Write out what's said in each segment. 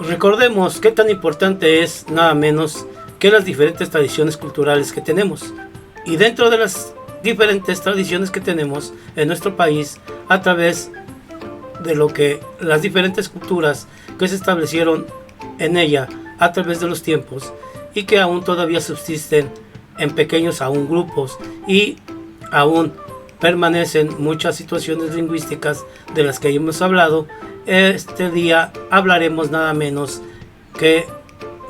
Recordemos qué tan importante es nada menos que las diferentes tradiciones culturales que tenemos. Y dentro de las diferentes tradiciones que tenemos en nuestro país, a través de lo que las diferentes culturas que se establecieron en ella a través de los tiempos y que aún todavía subsisten en pequeños aún grupos y aún permanecen muchas situaciones lingüísticas de las que hemos hablado. Este día hablaremos nada menos que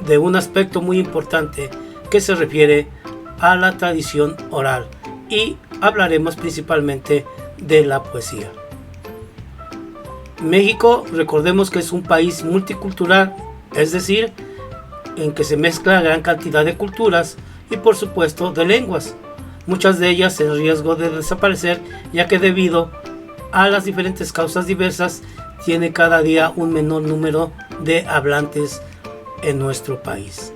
de un aspecto muy importante que se refiere a la tradición oral y hablaremos principalmente de la poesía. México, recordemos que es un país multicultural, es decir, en que se mezcla gran cantidad de culturas y por supuesto de lenguas, muchas de ellas en riesgo de desaparecer, ya que debido a las diferentes causas diversas tiene cada día un menor número de hablantes en nuestro país.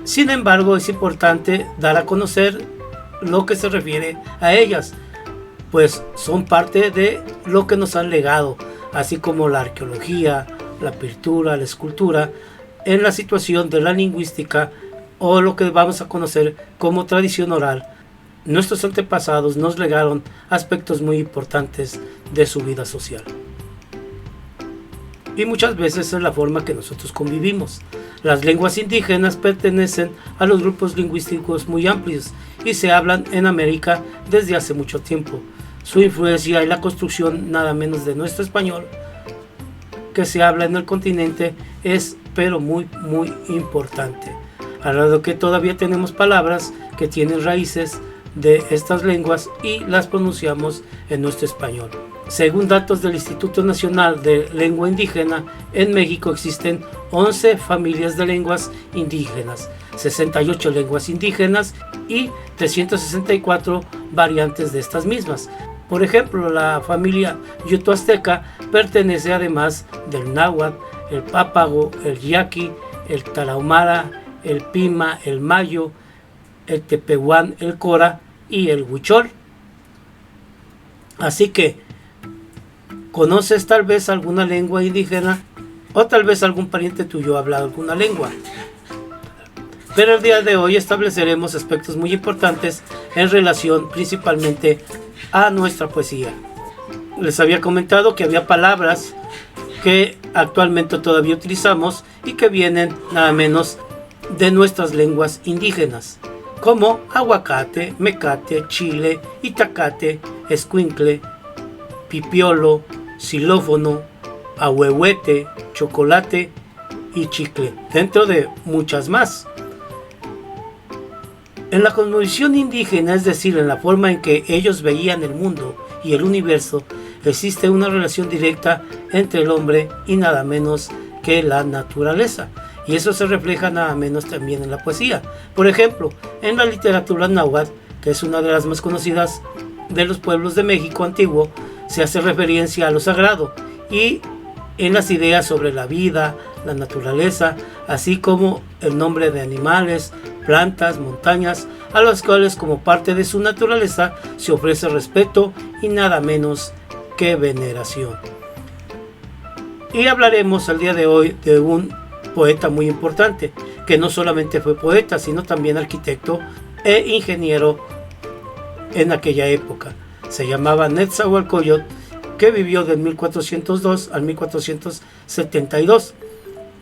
Sin embargo, es importante dar a conocer lo que se refiere a ellas, pues son parte de lo que nos han legado, así como la arqueología, la pintura, la escultura, en la situación de la lingüística o lo que vamos a conocer como tradición oral. Nuestros antepasados nos legaron aspectos muy importantes de su vida social. Y muchas veces es la forma que nosotros convivimos. Las lenguas indígenas pertenecen a los grupos lingüísticos muy amplios y se hablan en América desde hace mucho tiempo. Su influencia y la construcción nada menos de nuestro español que se habla en el continente es pero muy importante. Al lado que todavía tenemos palabras que tienen raíces de estas lenguas y las pronunciamos en nuestro español. Según datos del Instituto Nacional de Lengua Indígena, en México existen 11 familias de lenguas indígenas, 68 lenguas indígenas y 364 variantes de estas mismas. Por ejemplo, la familia yuto-azteca pertenece además del náhuatl, el pápago, el yaqui, el tarahumara, el pima, el mayo, el tepehuán, el cora y el huichol. Así que, ¿conoces tal vez alguna lengua indígena? O tal vez algún pariente tuyo habla alguna lengua. Pero el día de hoy estableceremos aspectos muy importantes en relación principalmente a nuestra poesía. Les había comentado que había palabras que actualmente todavía utilizamos y que vienen nada menos de nuestras lenguas indígenas, como aguacate, mecate, chile, itacate, escuincle, pipiolo, xilófono, ahuehuete, chocolate y chicle, dentro de muchas más. En la cosmovisión indígena, es decir, en la forma en que ellos veían el mundo y el universo, existe una relación directa entre el hombre y nada menos que la naturaleza. Y eso se refleja nada menos también en la poesía. Por ejemplo, en la literatura náhuatl, que es una de las más conocidas de los pueblos de México antiguo, se hace referencia a lo sagrado y en las ideas sobre la vida, la naturaleza, así como el nombre de animales, plantas, montañas, a las cuales como parte de su naturaleza se ofrece respeto y nada menos que veneración. Y hablaremos el día de hoy de un poeta muy importante, que no solamente fue poeta, sino también arquitecto e ingeniero en aquella época. Se llamaba Netzahualcóyotl, que vivió del 1402 al 1472.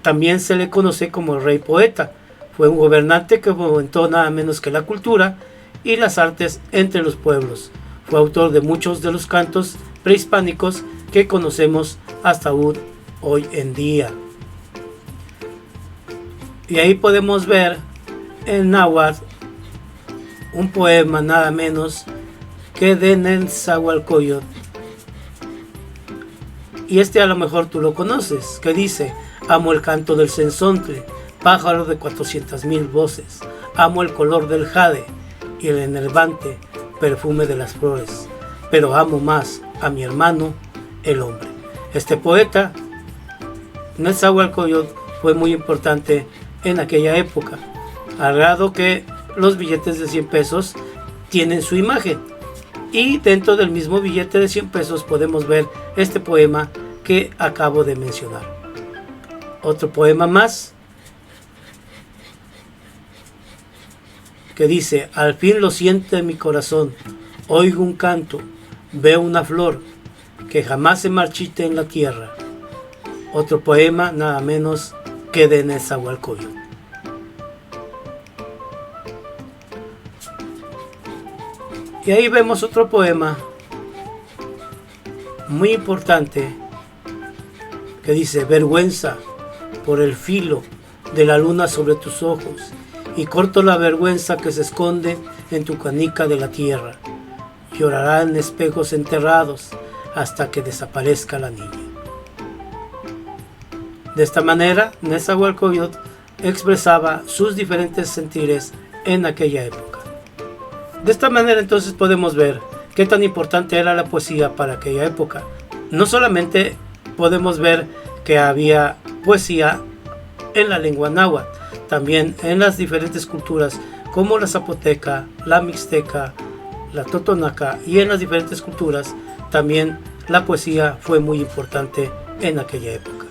También se le conoce como el rey poeta. Fue un gobernante que fomentó nada menos que la cultura y las artes entre los pueblos. Fue autor de muchos de los cantos prehispánicos que conocemos hasta hoy en día. Y ahí podemos ver en náhuatl un poema nada menos que de Netzahualcóyotl. Y a lo mejor tú lo conoces, que dice: amo el canto del cenzontle, pájaro de 400,000 voces, amo el color del jade y el enervante perfume de las flores, pero amo más a mi hermano, el hombre. Este poeta, Netzahualcóyotl, fue muy importante en aquella época, al grado que los billetes de 100 pesos tienen su imagen. Y dentro del mismo billete de 100 pesos podemos ver este poema que acabo de mencionar. Otro poema más que dice: al fin lo siente mi corazón, oigo un canto, veo una flor que jamás se marchite en la tierra. Otro poema nada menos que de Nezahualcóyotl. Y ahí vemos otro poema muy importante que dice: vergüenza por el filo de la luna sobre tus ojos, y corto la vergüenza que se esconde en tu canica de la tierra. Llorará en espejos enterrados hasta que desaparezca la niña. De esta manera, Nezahualcóyotl expresaba sus diferentes sentires en aquella época. De esta manera entonces podemos ver qué tan importante era la poesía para aquella época. No solamente podemos ver que había poesía en la lengua náhuatl, también en las diferentes culturas como la zapoteca, la mixteca, la totonaca, y en las diferentes culturas también la poesía fue muy importante en aquella época.